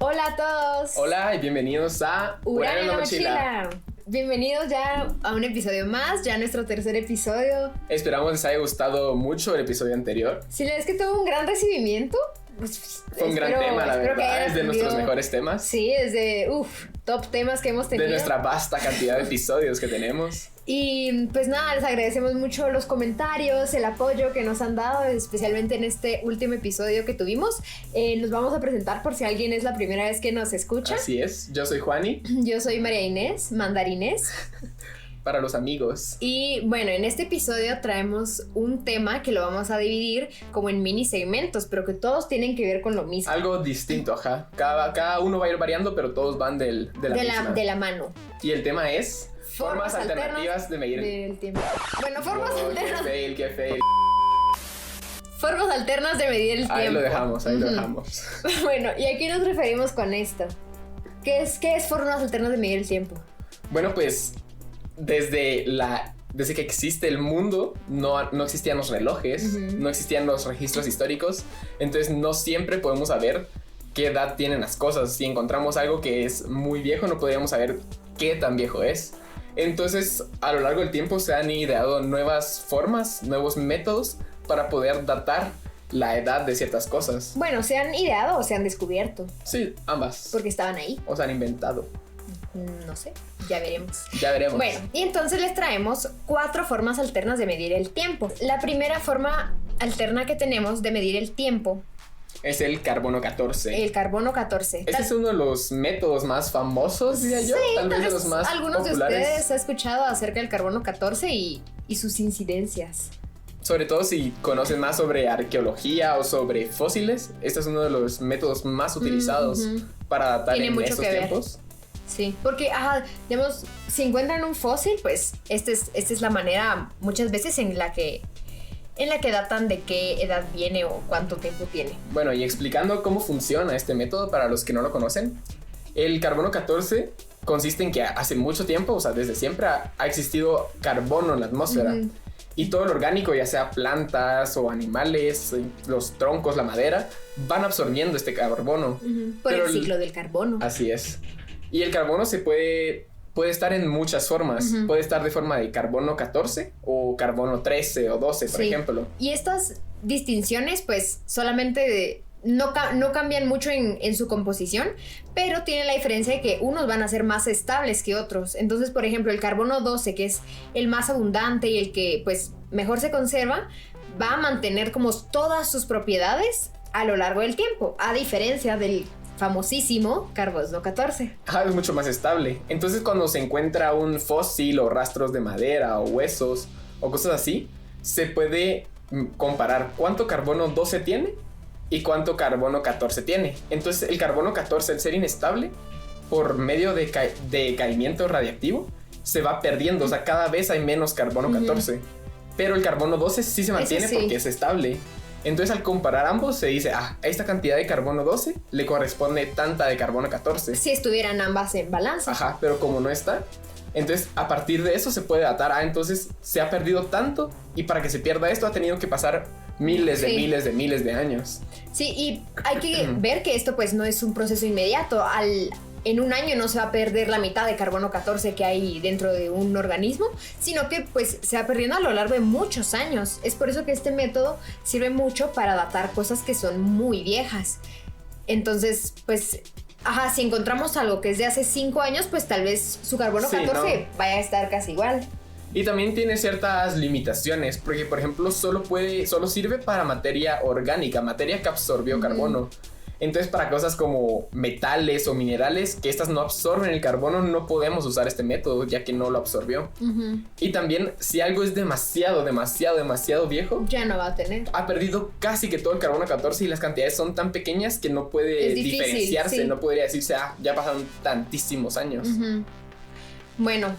Hola a todos. Hola y bienvenidos a Uranio en la mochila. Bienvenidos ya a un episodio más, ya nuestro tercer episodio. Esperamos les haya gustado mucho el episodio anterior. Sí, la verdad es que tuvo un gran recibimiento. Fue un gran tema, la verdad, es de nuestros mejores temas. Sí, es de, top temas que hemos tenido. De nuestra vasta cantidad de episodios que tenemos. Y pues nada, les agradecemos mucho los comentarios, el apoyo que nos han dado, especialmente en este último episodio que tuvimos. Nos vamos a presentar por si alguien es la primera vez que nos escucha. Así es, yo soy Juani. Yo soy María Inés, Mandarines. Para los amigos. Y bueno, en este episodio traemos un tema que lo vamos a dividir como en mini segmentos, pero que todos tienen que ver con lo mismo. Algo distinto, ajá. Cada uno va a ir variando, pero todos van de la mano. Y el tema es formas alternativas de medir el tiempo. Bueno, formas alternas. Qué fail. Formas alternas de medir el tiempo. Ahí lo dejamos. Bueno, ¿y a qué nos referimos con esto? ¿Qué es formas alternas de medir el tiempo? Bueno, pues desde que existe el mundo no existían los relojes, no existían los registros históricos, entonces no siempre podemos saber qué edad tienen las cosas. Si encontramos algo que es muy viejo, no podríamos saber qué tan viejo es. Entonces, a lo largo del tiempo se han ideado nuevas formas, nuevos métodos para poder datar la edad de ciertas cosas. Bueno, ¿se han ideado o se han descubierto? Sí, ambas. Porque estaban ahí. O se han inventado. No sé, ya veremos. Bueno, y entonces les traemos 4 formas alternas de medir el tiempo. La primera forma alterna que tenemos de medir el tiempo es el carbono 14. El carbono 14. Este es uno de los métodos más famosos, diría yo. Sí, tal vez de los más algunos populares. de ustedes han escuchado acerca del carbono 14 y sus incidencias. Sobre todo si conocen más sobre arqueología o sobre fósiles, este es uno de los métodos más utilizados para datar en estos tiempos. Sí, porque, digamos, si encuentran un fósil, pues esta es la manera muchas veces en la que datan de qué edad viene o cuánto tiempo tiene. Bueno, y explicando cómo funciona este método para los que no lo conocen, el carbono 14 consiste en que hace mucho tiempo, o sea, desde siempre ha existido carbono en la atmósfera. Y todo lo orgánico, ya sea plantas o animales, los troncos, la madera, van absorbiendo este carbono. Por el ciclo del carbono. Así es. Y el carbono se puede estar en muchas formas. Puede estar de forma de carbono 14 o carbono 13 o 12, por ejemplo. Y estas distinciones, pues, solamente no cambian mucho en su composición, pero tienen la diferencia de que unos van a ser más estables que otros. Entonces, por ejemplo, el carbono 12, que es el más abundante y el que, pues, mejor se conserva, va a mantener como todas sus propiedades a lo largo del tiempo, a diferencia del famosísimo carbono 14. Es mucho más estable. Entonces, cuando se encuentra un fósil o rastros de madera o huesos o cosas así, se puede comparar cuánto carbono 12 tiene y cuánto carbono 14 tiene. Entonces, el carbono 14, al ser inestable, por medio de decaimiento radiactivo, se va perdiendo. O sea, cada vez hay menos carbono 14. Pero el carbono 12 sí se mantiene porque es estable. Entonces, al comparar ambos, se dice, a esta cantidad de carbono 12 le corresponde tanta de carbono 14. Si estuvieran ambas en balanza. Pero como no está, entonces a partir de eso se puede datar. Entonces se ha perdido tanto y para que se pierda esto ha tenido que pasar miles de años. Sí, y hay que ver que esto pues no es un proceso inmediato. En un año no se va a perder la mitad de carbono 14 que hay dentro de un organismo, sino que pues se va perdiendo a lo largo de muchos años. Es por eso que este método sirve mucho para datar cosas que son muy viejas. Entonces, pues, si encontramos algo que es de hace 5 años, pues tal vez su carbono 14 vaya a estar casi igual. Y también tiene ciertas limitaciones, porque por ejemplo solo sirve para materia orgánica, materia que absorbió carbono. Entonces, para cosas como metales o minerales, que estas no absorben el carbono, no podemos usar este método, ya que no lo absorbió. Y también, si algo es demasiado viejo, ya no va a tener. Ha perdido casi que todo el carbono 14 y las cantidades son tan pequeñas que no puede diferenciarse. No podría decirse, ya pasaron tantísimos años. Bueno,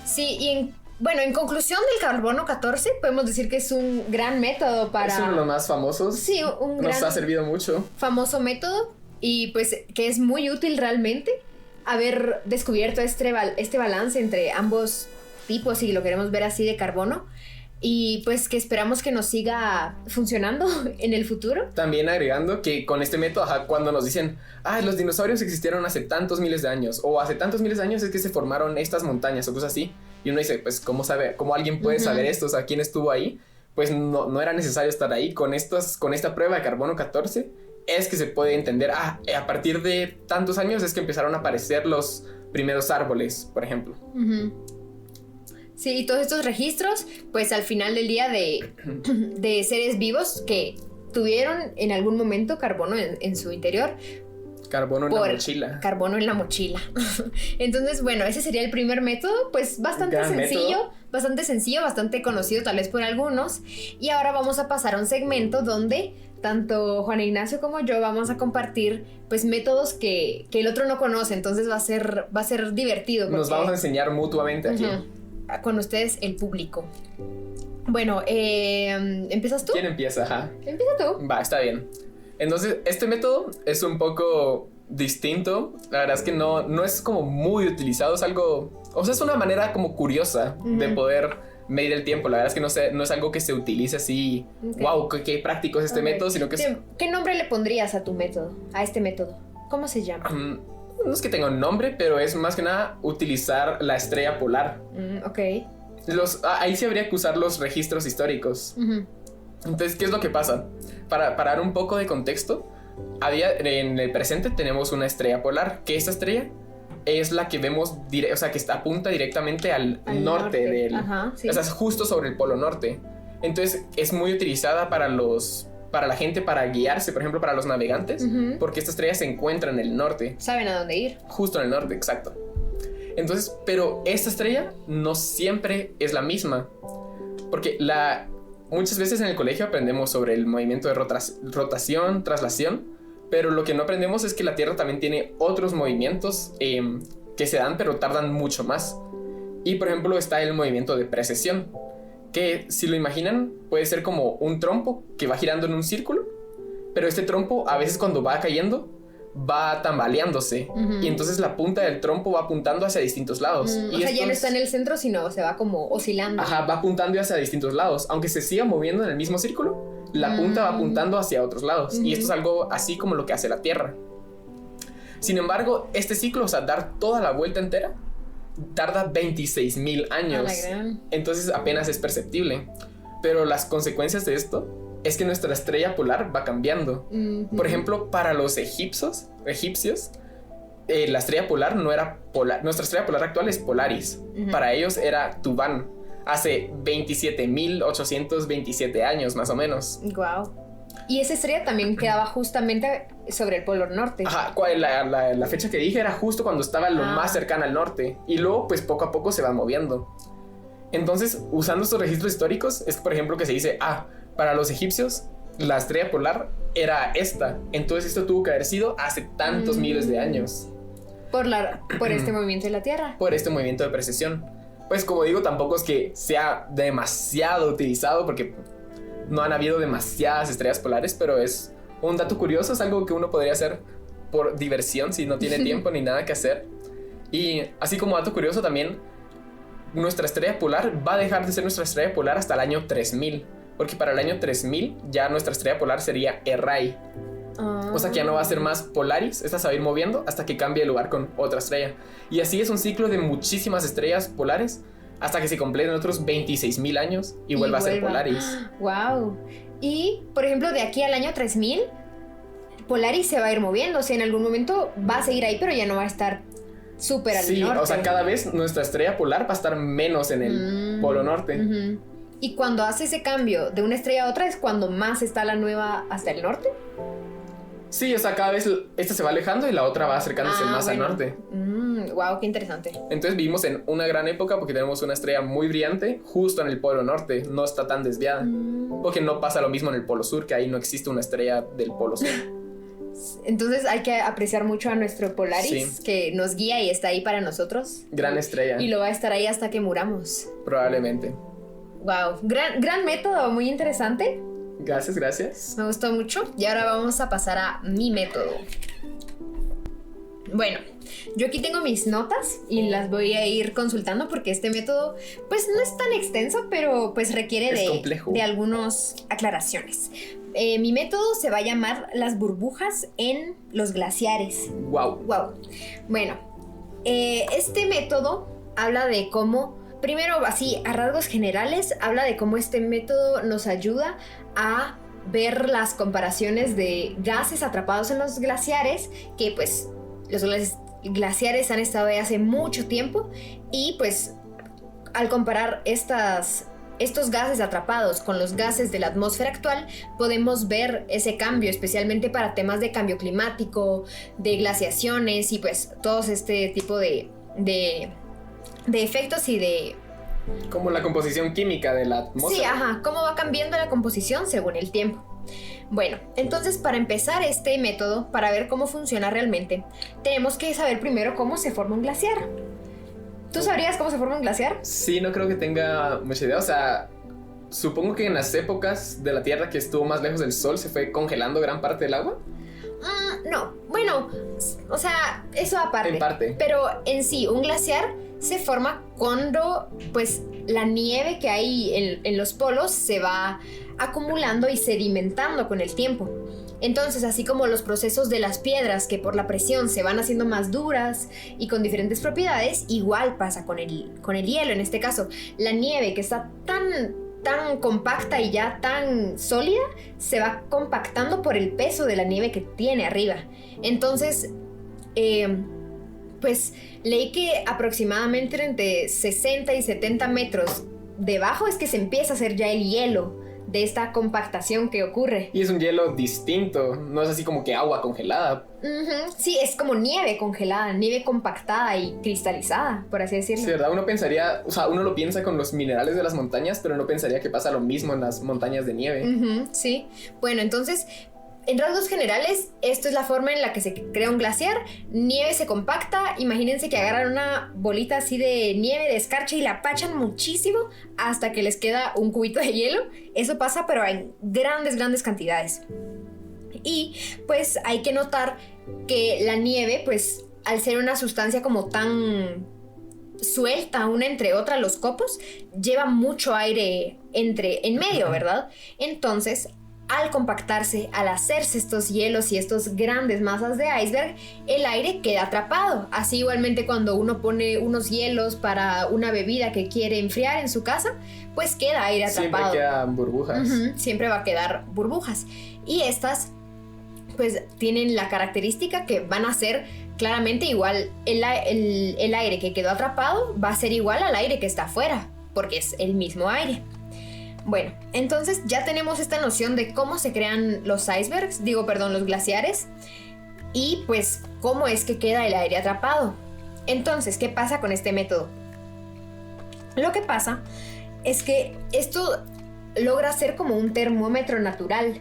sí, y en conclusión del carbono 14, podemos decir que es un gran método para... Es uno de los más famosos. Sí, nos ha servido mucho. Famoso método y pues que es muy útil realmente haber descubierto este balance entre ambos tipos, si lo queremos ver así, de carbono. y pues que esperamos que nos siga funcionando en el futuro. También agregando que con este método, cuando nos dicen, los dinosaurios existieron hace tantos miles de años, o hace tantos miles de años es que se formaron estas montañas o cosas así, y uno dice, pues, ¿cómo alguien puede saber esto? O sea, ¿quién estuvo ahí? Pues no era necesario estar ahí. Con esta prueba de carbono 14 es que se puede entender, a partir de tantos años es que empezaron a aparecer los primeros árboles, por ejemplo. Sí, y todos estos registros, pues al final del día de seres vivos que tuvieron en algún momento carbono en su interior. Carbono en la mochila. Carbono en la mochila. Entonces, bueno, ese sería el primer método, pues bastante sencillo, bastante conocido tal vez por algunos. Y ahora vamos a pasar a un segmento donde tanto Juan Ignacio como yo vamos a compartir pues métodos que el otro no conoce, entonces va a ser divertido. Nos vamos a enseñar mutuamente aquí. Con ustedes, el público. Bueno, ¿empiezas tú? ¿Quién empieza? Empieza tú. Va, está bien. Entonces, este método es un poco distinto. La verdad es que no es como muy utilizado. Es algo... O sea, es una manera como curiosa de poder medir el tiempo. La verdad es que no es algo que se utilice así... Okay. Wow, qué práctico es este método, sino que es... ¿Qué nombre le pondrías a tu método? A este método. ¿Cómo se llama? No es que tenga un nombre, pero es más que nada utilizar la estrella polar. Ok. Ahí sí habría que usar los registros históricos. Entonces, ¿qué es lo que pasa? Para dar un poco de contexto, en el presente tenemos una estrella polar, que esta estrella es la que vemos, o sea, que apunta directamente al norte del... sí. O sea, es justo sobre el polo norte. Entonces, es muy utilizada para la gente para guiarse, por ejemplo, para los navegantes, porque esta estrella se encuentra en el norte. Saben a dónde ir. Justo en el norte, exacto. Entonces, pero esta estrella no siempre es la misma, porque muchas veces en el colegio aprendemos sobre el movimiento de rotación, traslación, pero lo que no aprendemos es que la Tierra también tiene otros movimientos que se dan, pero tardan mucho más. Y, por ejemplo, está el movimiento de precesión, que si lo imaginan puede ser como un trompo que va girando en un círculo, pero este trompo a veces cuando va cayendo va tambaleándose y entonces la punta del trompo va apuntando hacia distintos lados. O sea, ya no está en el centro, sino se va como oscilando. Va apuntando hacia distintos lados. Aunque se siga moviendo en el mismo círculo, la punta va apuntando hacia otros lados. Y esto es algo así como lo que hace la Tierra. Sin embargo, este ciclo, o sea, dar toda la vuelta entera, tarda 26,000 años. Entonces apenas es perceptible. Pero las consecuencias de esto es que nuestra estrella polar va cambiando. Por ejemplo, para los egipcios, la estrella polar no era polar. Nuestra estrella polar actual es Polaris. Para ellos era Tuban, hace 27,827 años más o menos. Wow. Y esa estrella también quedaba justamente sobre el polo norte. La fecha que dije era justo cuando estaba lo más cercana al norte. Y luego, pues poco a poco se va moviendo. Entonces, usando estos registros históricos, es por ejemplo que se dice, para los egipcios, la estrella polar era esta. Entonces esto tuvo que haber sido hace tantos miles de años. Por este movimiento de la Tierra. Por este movimiento de precesión. Pues como digo, tampoco es que sea demasiado utilizado, porque no han habido demasiadas estrellas polares, pero es un dato curioso, es algo que uno podría hacer por diversión si no tiene tiempo ni nada que hacer. Y así como dato curioso también, nuestra estrella polar va a dejar de ser nuestra estrella polar hasta el año 3000, porque para el año 3000 ya nuestra estrella polar sería Errai. O sea que ya no va a ser más Polaris, esta se va a ir moviendo hasta que cambie de lugar con otra estrella. Y así es un ciclo de muchísimas estrellas polares hasta que se completen otros 26,000 años y vuelva a ser Polaris. Wow. Y por ejemplo, de aquí al año 3000, Polaris se va a ir moviendo. O sea, en algún momento va a seguir ahí, pero ya no va a estar súper al norte. Sí, o sea, cada vez nuestra estrella polar va a estar menos en el polo norte. Y cuando hace ese cambio de una estrella a otra, ¿es cuando más está la nueva hasta el norte? Sí, o sea, cada vez esta se va alejando y la otra va acercándose más al norte. Wow, qué interesante. Entonces vivimos en una gran época porque tenemos una estrella muy brillante justo en el polo norte, no está tan desviada. Porque no pasa lo mismo en el polo sur, que ahí no existe una estrella del polo sur. Entonces hay que apreciar mucho a nuestro Polaris, que nos guía y está ahí para nosotros. Gran estrella. Y lo va a estar ahí hasta que muramos. Probablemente. Wow, gran método, muy interesante. Gracias. Me gustó mucho. Y ahora vamos a pasar a mi método. Bueno, yo aquí tengo mis notas y las voy a ir consultando porque este método pues no es tan extenso, pero pues requiere de algunas aclaraciones. Mi método se va a llamar las burbujas en los glaciares. Wow. Bueno, este método habla de cómo, primero así a rasgos generales, habla de cómo este método nos ayuda a ver las comparaciones de gases atrapados en los glaciares, que pues los glaciares han estado ahí hace mucho tiempo y pues al comparar estos gases atrapados con los gases de la atmósfera actual, podemos ver ese cambio, especialmente para temas de cambio climático, de glaciaciones y pues todos este tipo de efectos y de... Como la composición química de la atmósfera. Sí, cómo va cambiando la composición según el tiempo. Bueno, entonces para empezar este método, para ver cómo funciona realmente, tenemos que saber primero cómo se forma un glaciar. ¿Tú sabrías cómo se forma un glaciar? Sí, no creo que tenga mucha idea. O sea, supongo que en las épocas de la Tierra que estuvo más lejos del Sol se fue congelando gran parte del agua. No, bueno, o sea, eso aparte. En parte. Pero en sí, un glaciar se forma cuando pues la nieve que hay en los polos se va acumulando y sedimentando con el tiempo. Entonces, así como los procesos de las piedras que por la presión se van haciendo más duras y con diferentes propiedades, igual pasa con el hielo. En este caso, la nieve que está tan compacta y ya tan sólida, se va compactando por el peso de la nieve que tiene arriba. Entonces, pues leí que aproximadamente entre 60 y 70 metros debajo es que se empieza a hacer ya el hielo de esta compactación que ocurre. Y es un hielo distinto, no es así como que agua congelada. Sí, es como nieve congelada, nieve compactada y cristalizada, por así decirlo. Sí, ¿verdad? Uno pensaría, o sea, uno lo piensa con los minerales de las montañas, pero no pensaría que pasa lo mismo en las montañas de nieve. Sí, bueno, entonces, en rasgos generales, esto es la forma en la que se crea un glaciar. Nieve se compacta, imagínense que agarran una bolita así de nieve, de escarcha y la apachan muchísimo hasta que les queda un cubito de hielo. Eso pasa pero en grandes cantidades. Y pues hay que notar que la nieve, pues al ser una sustancia como tan suelta una entre otra, los copos, lleva mucho aire en medio, ¿verdad? Entonces, al compactarse, al hacerse estos hielos y estos grandes masas de iceberg, el aire queda atrapado. Así igualmente cuando uno pone unos hielos para una bebida que quiere enfriar en su casa, pues queda aire atrapado. Siempre quedan burbujas. Siempre va a quedar burbujas. Y estas pues tienen la característica que van a ser claramente igual. El aire que quedó atrapado va a ser igual al aire que está afuera, porque es el mismo aire. Bueno, entonces ya tenemos esta noción de cómo se crean los los glaciares y pues cómo es que queda el aire atrapado. Entonces, ¿qué pasa con este método? Lo que pasa es que esto logra ser como un termómetro natural,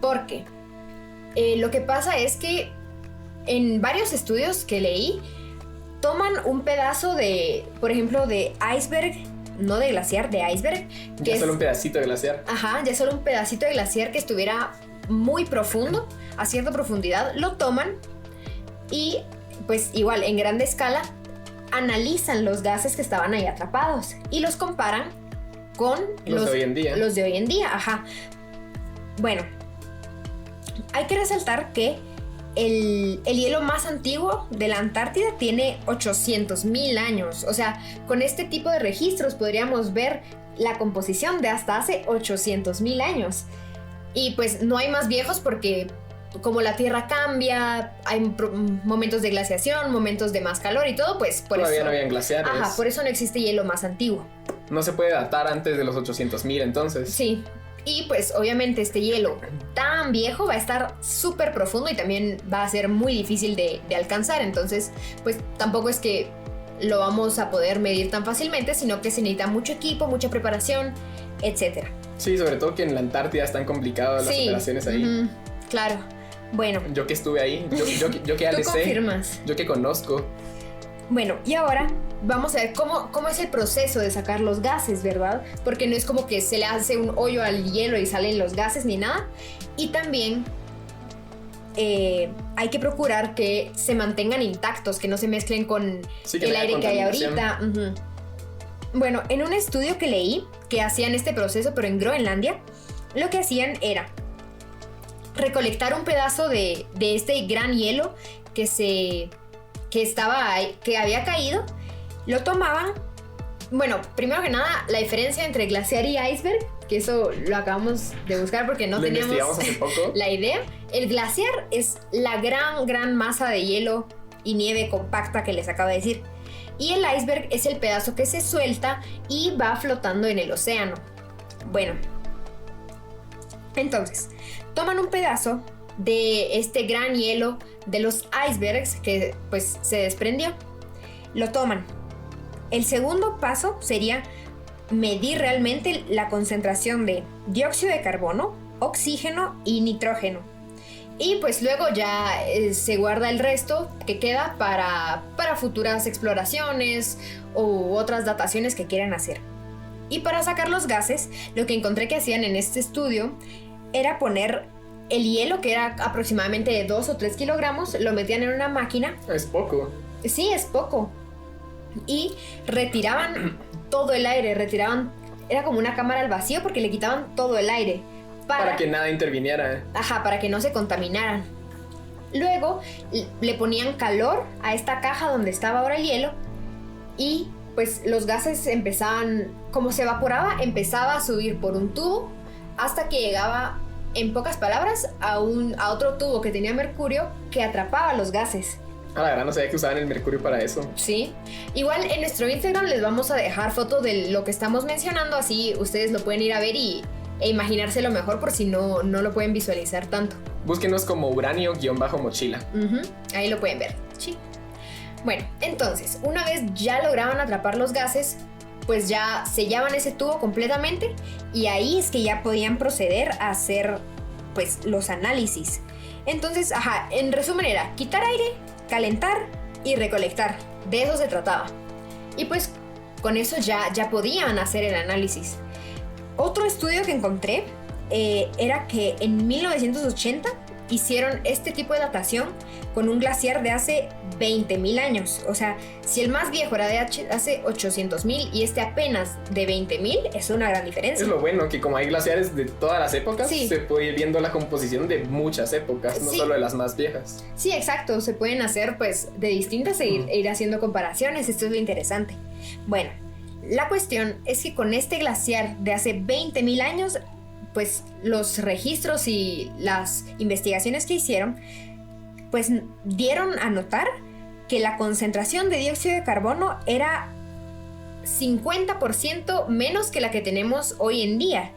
porque lo que pasa es que en varios estudios que leí, toman un pedazo de, por ejemplo, de iceberg, no de glaciar, de iceberg. Ya solo un pedacito de glaciar. Ya solo un pedacito de glaciar que estuviera muy profundo, a cierta profundidad, lo toman y pues igual en grande escala analizan los gases que estaban ahí atrapados y los comparan con los de hoy en día. Los de hoy en día, Bueno, hay que resaltar que el hielo más antiguo de la Antártida tiene 800,000 años. O sea, con este tipo de registros podríamos ver la composición de hasta hace 800,000 años. Y pues no hay más viejos porque como la Tierra cambia, hay momentos de glaciación, momentos de más calor y todo, pues por Todavía eso... no habían glaciares. Por eso no existe hielo más antiguo. No se puede datar antes de los 800,000 entonces. Sí. Y pues obviamente este hielo tan viejo va a estar súper profundo y también va a ser muy difícil de alcanzar. Entonces pues tampoco es que lo vamos a poder medir tan fácilmente, sino que se necesita mucho equipo, mucha preparación, etc. Sí, sobre todo que en la Antártida están complicadas las operaciones ahí. Claro, bueno. Yo que estuve ahí, yo que ya le sé. ¿Tú confirmas? Yo que conozco. Bueno, y ahora vamos a ver cómo es el proceso de sacar los gases, ¿verdad? Porque no es como que se le hace un hoyo al hielo y salen los gases ni nada. Y también hay que procurar que se mantengan intactos, que no se mezclen con el aire que hay ahorita. Bueno, en un estudio que leí que hacían este proceso, pero en Groenlandia, lo que hacían era recolectar un pedazo de este gran hielo que había caído, lo tomaban. Bueno, primero que nada, la diferencia entre glaciar y iceberg, que eso lo acabamos de buscar porque no teníamos hace poco. La idea. El glaciar es la gran masa de hielo y nieve compacta que les acabo de decir. Y el iceberg es el pedazo que se suelta y va flotando en el océano. Bueno, entonces, toman un pedazo de este gran hielo de los icebergs que pues se desprendió. Lo toman. El segundo paso sería medir realmente la concentración de dióxido de carbono, oxígeno y nitrógeno. Y pues luego ya se guarda el resto que queda para futuras exploraciones u otras dataciones que quieran hacer. Y para sacar los gases, lo que encontré que hacían en este estudio era poner el hielo, que era aproximadamente de 2 o 3 kilogramos, lo metían en una máquina. Es poco. Sí, es poco. Y retiraban todo el aire, era como una cámara al vacío porque le quitaban todo el aire. Para que nada interviniera. Ajá, para que no se contaminaran. Luego le ponían calor a esta caja donde estaba ahora el hielo y pues los gases empezaban, como se evaporaba, empezaba a subir por un tubo hasta que llegaba, en pocas palabras, a otro tubo que tenía mercurio que atrapaba los gases. La verdad no sabía que usaban el mercurio para eso. Sí. Igual en nuestro Instagram les vamos a dejar fotos de lo que estamos mencionando, así ustedes lo pueden ir a ver e imaginárselo mejor por si no lo pueden visualizar tanto. Búsquenos como uranio-mochila. Ahí lo pueden ver. Sí. Bueno, entonces, una vez ya lograban atrapar los gases, pues ya sellaban ese tubo completamente y ahí es que ya podían proceder a hacer pues los análisis. Entonces, en resumen era quitar aire, calentar y recolectar. De eso se trataba. Y pues con eso ya podían hacer el análisis. Otro estudio que encontré era que en 1980 hicieron este tipo de datación con un glaciar de hace 20.000 años. O sea, si el más viejo era de hace 800.000 y este apenas de 20.000, es una gran diferencia. Es lo bueno, que como hay glaciares de todas las épocas, sí, se puede ir viendo la composición de muchas épocas, no solo de las más viejas. Sí, exacto, se pueden hacer pues de distintas e ir haciendo comparaciones. Esto es lo interesante. Bueno, la cuestión es que con este glaciar de hace 20.000 años, pues los registros y las investigaciones que hicieron, pues dieron a notar que la concentración de dióxido de carbono era 50% menos que la que tenemos hoy en día.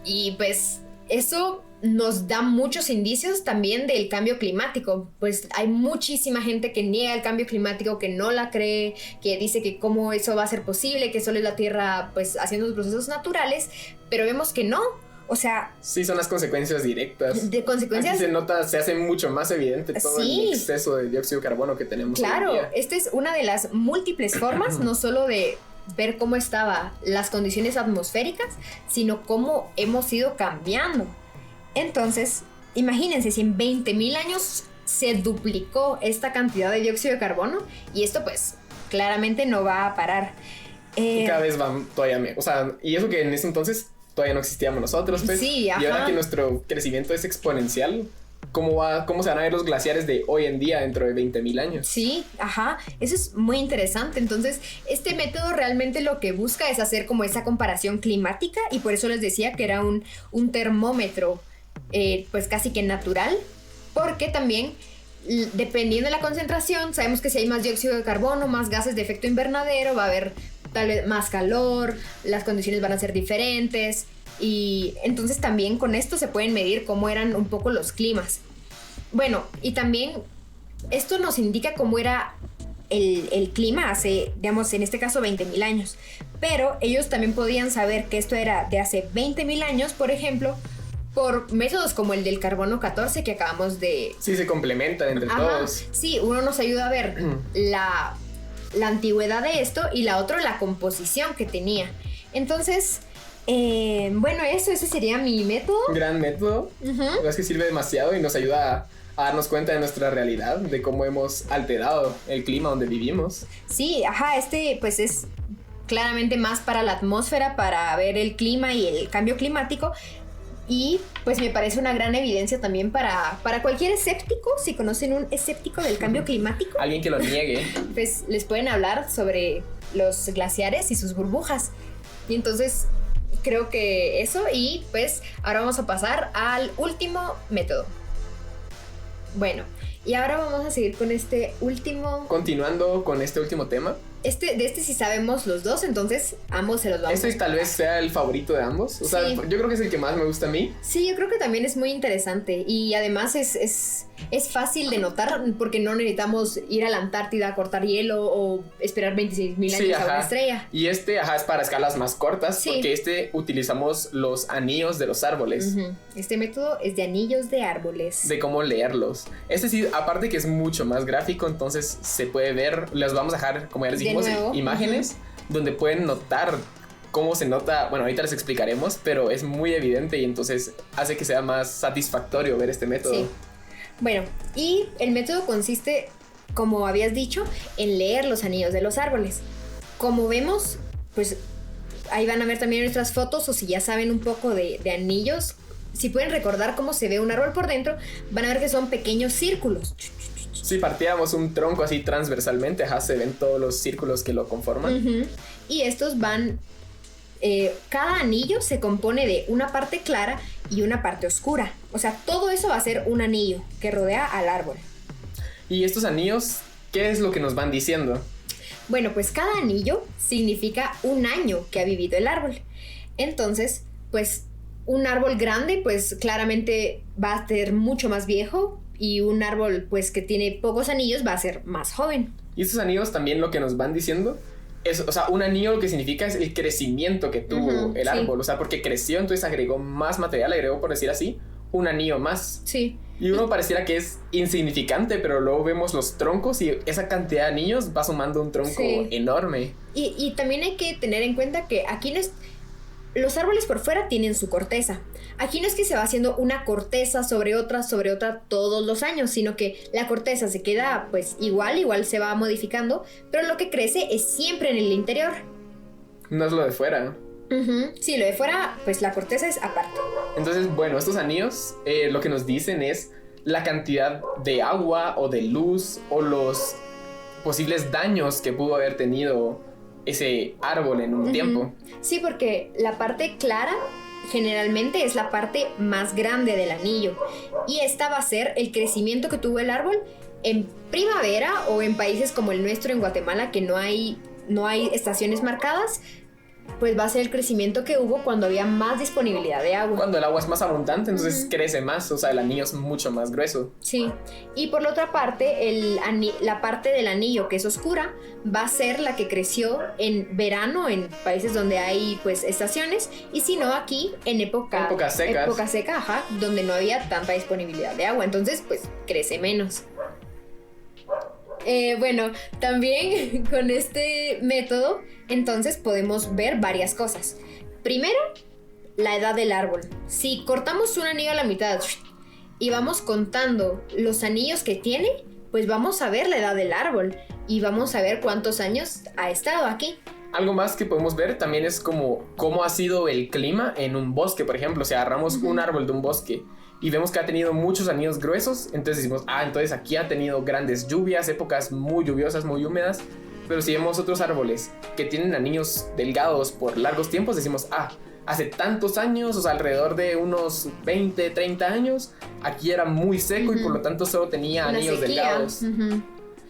Y pues eso nos da muchos indicios también del cambio climático. Pues hay muchísima gente que niega el cambio climático, que no la cree, que dice que cómo eso va a ser posible, que solo es la Tierra pues haciendo los procesos naturales, pero vemos que no. O sea... Sí, son las consecuencias directas. De consecuencias... Aquí se nota, se hace mucho más evidente todo el exceso de dióxido de carbono que tenemos. Claro, hoy en día. Esta es una de las múltiples formas, no solo de ver cómo estaban las condiciones atmosféricas, sino cómo hemos ido cambiando. Entonces, imagínense, si en 20.000 años se duplicó esta cantidad de dióxido de carbono, y esto pues claramente no va a parar. Y cada vez van todavía... O sea, y eso que en ese entonces todavía no existíamos nosotros, pues. Sí, y ahora que nuestro crecimiento es exponencial, ¿cómo se van a ver los glaciares de hoy en día dentro de 20.000 años? Sí, eso es muy interesante. Entonces, este método realmente lo que busca es hacer como esa comparación climática, y por eso les decía que era un termómetro pues casi que natural, porque también dependiendo de la concentración, sabemos que si hay más dióxido de carbono, más gases de efecto invernadero, va a haber tal vez más calor, las condiciones van a ser diferentes, y entonces también con esto se pueden medir cómo eran un poco los climas. Bueno, y también esto nos indica cómo era el clima hace, digamos, en este caso 20.000 años, pero ellos también podían saber que esto era de hace 20.000 años, por ejemplo, por métodos como el del carbono 14 que acabamos de... Sí, se complementan entre todos. Sí, uno nos ayuda a ver la antigüedad de esto, y la otra la composición que tenía. Entonces, Bueno, ese sería mi método. Gran método. La verdad es que sirve demasiado y nos ayuda a darnos cuenta de nuestra realidad, de cómo hemos alterado el clima donde vivimos. Sí, ajá, pues es claramente más para la atmósfera, para ver el clima y el cambio climático. Y pues me parece una gran evidencia también para cualquier escéptico. Si conocen un escéptico del cambio climático, alguien que lo niegue, pues les pueden hablar sobre los glaciares y sus burbujas. Y entonces creo que eso. Y pues ahora vamos a pasar al último método. Bueno, y ahora vamos a seguir con este último. Continuando con este último tema. De este sí sabemos los dos, entonces ambos se los vamos a explicar. Tal vez sea el favorito de ambos. O sea, yo creo que es el que más me gusta a mí. Sí, yo creo que también es muy interesante. Y además es fácil de notar porque no necesitamos ir a la Antártida a cortar hielo o esperar 26,000 años a una estrella. Y es para escalas más cortas, porque utilizamos los anillos de los árboles. Este método es de anillos de árboles. De cómo leerlos. Sí, aparte que es mucho más gráfico, entonces se puede ver. Les vamos a dejar, como ya les dijimos, imágenes donde pueden notar cómo se nota. Bueno, ahorita les explicaremos, pero es muy evidente y entonces hace que sea más satisfactorio ver este método. Sí. Bueno, y el método consiste, como habías dicho, en leer los anillos de los árboles. Como vemos, pues ahí van a ver también nuestras fotos, o si ya saben un poco de anillos, si pueden recordar cómo se ve un árbol por dentro, van a ver que son pequeños círculos. Si partiéramos un tronco así transversalmente, se ven todos los círculos que lo conforman. Y estos van... cada anillo se compone de una parte clara y una parte oscura. O sea, todo eso va a ser un anillo que rodea al árbol. ¿Y estos anillos, qué es lo que nos van diciendo? Bueno, pues cada anillo significa un año que ha vivido el árbol. Entonces, pues un árbol grande, pues claramente va a ser mucho más viejo. Y un árbol, pues que tiene pocos anillos, va a ser más joven. Y estos anillos también lo que nos van diciendo es, o sea, un anillo lo que significa es el crecimiento que tuvo el árbol. O sea, porque creció, entonces agregó más material, agregó, por decir así, un anillo más. Sí. Y uno pareciera que es insignificante, pero luego vemos los troncos y esa cantidad de anillos va sumando un tronco enorme. Y también hay que tener en cuenta que aquí no es... Los árboles por fuera tienen su corteza. Aquí no es que se va haciendo una corteza sobre otra todos los años, sino que la corteza se queda pues igual se va modificando, pero lo que crece es siempre en el interior. No es lo de fuera. Sí, lo de fuera, pues la corteza es aparte. Entonces, bueno, estos anillos lo que nos dicen es la cantidad de agua o de luz o los posibles daños que pudo haber tenido ese árbol en un tiempo. Sí, porque la parte clara generalmente es la parte más grande del anillo y esta va a ser el crecimiento que tuvo el árbol en primavera o en países como el nuestro, en Guatemala, que no hay estaciones marcadas. Pues va a ser el crecimiento que hubo cuando había más disponibilidad de agua. Cuando el agua es más abundante, entonces crece más, o sea, el anillo es mucho más grueso. Sí, y por la otra parte, la parte del anillo que es oscura va a ser la que creció en verano en países donde hay pues estaciones, y si no aquí en época seca, donde no había tanta disponibilidad de agua, entonces pues crece menos. Bueno, también con este método entonces podemos ver varias cosas. Primero, la edad del árbol. Si cortamos un anillo a la mitad y vamos contando los anillos que tiene, pues vamos a ver la edad del árbol y vamos a ver cuántos años ha estado aquí. Algo más que podemos ver también es cómo ha sido el clima en un bosque, por ejemplo. Si agarramos un árbol de un bosque y vemos que ha tenido muchos anillos gruesos, entonces decimos, entonces aquí ha tenido grandes lluvias, épocas muy lluviosas, muy húmedas. Pero si vemos otros árboles que tienen anillos delgados por largos tiempos, decimos, hace tantos años, o sea, alrededor de unos 20, 30 años, aquí era muy seco y por lo tanto solo tenía anillos delgados.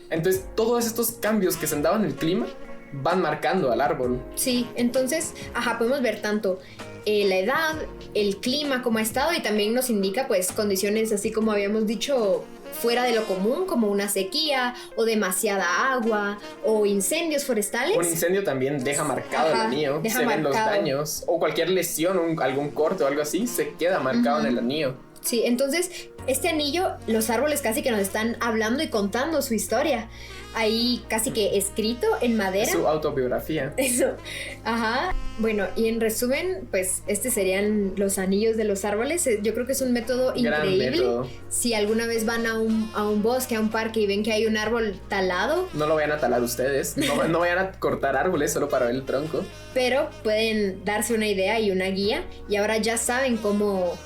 Entonces, todos estos cambios que se han dado en el clima van marcando al árbol. Sí, entonces, podemos ver tanto la edad, el clima, cómo ha estado, y también nos indica pues condiciones así como habíamos dicho fuera de lo común, como una sequía o demasiada agua o incendios forestales. Un incendio también deja marcado el anillo, ven los daños, o cualquier lesión, algún corte o algo así, se queda marcado en el anillo. Sí, entonces este anillo, los árboles casi que nos están hablando y contando su historia. Ahí casi que escrito en madera. Su autobiografía. Eso, ajá. Bueno, y en resumen, pues serían los anillos de los árboles. Yo creo que es un método increíble. Método. Si alguna vez van a un bosque, a un parque y ven que hay un árbol talado. No lo vayan a talar ustedes, no vayan a cortar árboles solo para ver el tronco. Pero pueden darse una idea y una guía y ahora ya saben cómo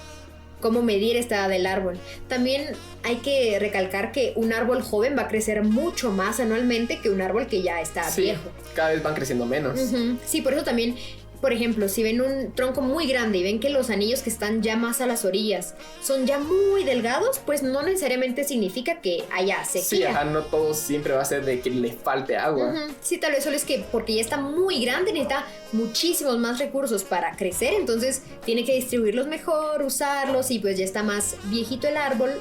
medir esta edad del árbol. También hay que recalcar que un árbol joven va a crecer mucho más anualmente que un árbol que ya está viejo. Cada vez van creciendo menos. Uh-huh. Sí, por eso también, por ejemplo, si ven un tronco muy grande y ven que los anillos que están ya más a las orillas son ya muy delgados, pues no necesariamente significa que haya sequía. Sí, ajá, no todo siempre va a ser de que le falte agua. Uh-huh. Sí, tal vez solo es que porque ya está muy grande necesita muchísimos más recursos para crecer, entonces tiene que distribuirlos mejor, usarlos y pues ya está más viejito el árbol.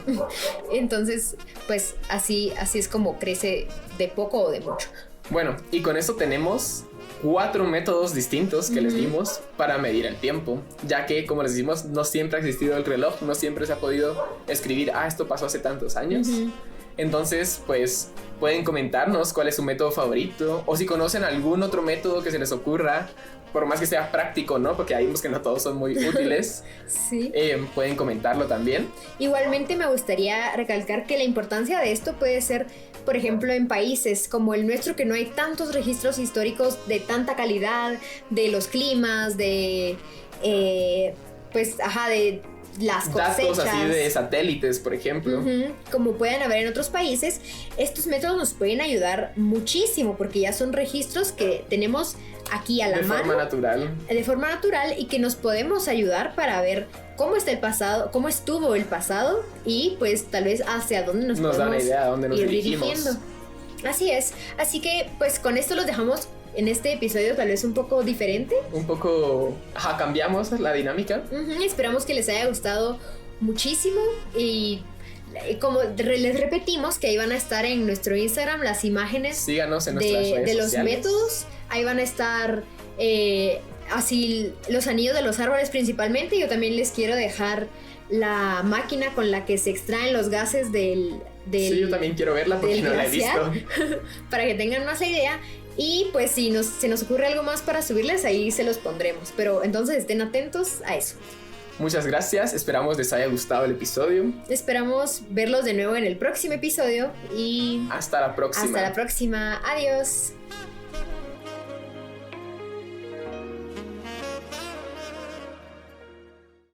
Entonces, pues así es como crece de poco o de mucho. Bueno, y con eso tenemos 4 métodos distintos que les dimos para medir el tiempo, ya que, como les decimos, no siempre ha existido el reloj, no siempre se ha podido escribir, esto pasó hace tantos años. Entonces, pues, pueden comentarnos cuál es su método favorito, o si conocen algún otro método que se les ocurra, por más que sea práctico, ¿no? Porque ahí vimos que no todos son muy útiles. Sí. Pueden comentarlo también. Igualmente me gustaría recalcar que la importancia de esto puede ser, por ejemplo, en países como el nuestro, que no hay tantos registros históricos de tanta calidad, de los climas, de las cosechas. Datos así de satélites, por ejemplo. Como pueden haber en otros países, estos métodos nos pueden ayudar muchísimo porque ya son registros que tenemos aquí a la mano. De forma natural y que nos podemos ayudar para ver cómo está el pasado, cómo estuvo el pasado y pues tal vez hacia dónde nos podemos da una idea a dónde nos dirigimos. Dirigiendo. Así es. Así que pues con esto los dejamos en este episodio tal vez un poco diferente. Un poco, cambiamos la dinámica. Esperamos que les haya gustado muchísimo y como les repetimos que ahí van a estar en nuestro Instagram las imágenes. Síganos en nuestras redes de los sociales. métodos. Ahí van a estar así los anillos de los árboles principalmente. Yo también les quiero dejar la máquina con la que se extraen los gases del sí, yo también quiero verla porque no la he visto. Para que tengan más la idea. Y pues si se nos ocurre algo más para subirles, ahí se los pondremos. Pero entonces estén atentos a eso. Muchas gracias, esperamos les haya gustado el episodio. Esperamos verlos de nuevo en el próximo episodio y hasta la próxima. Hasta la próxima, adiós.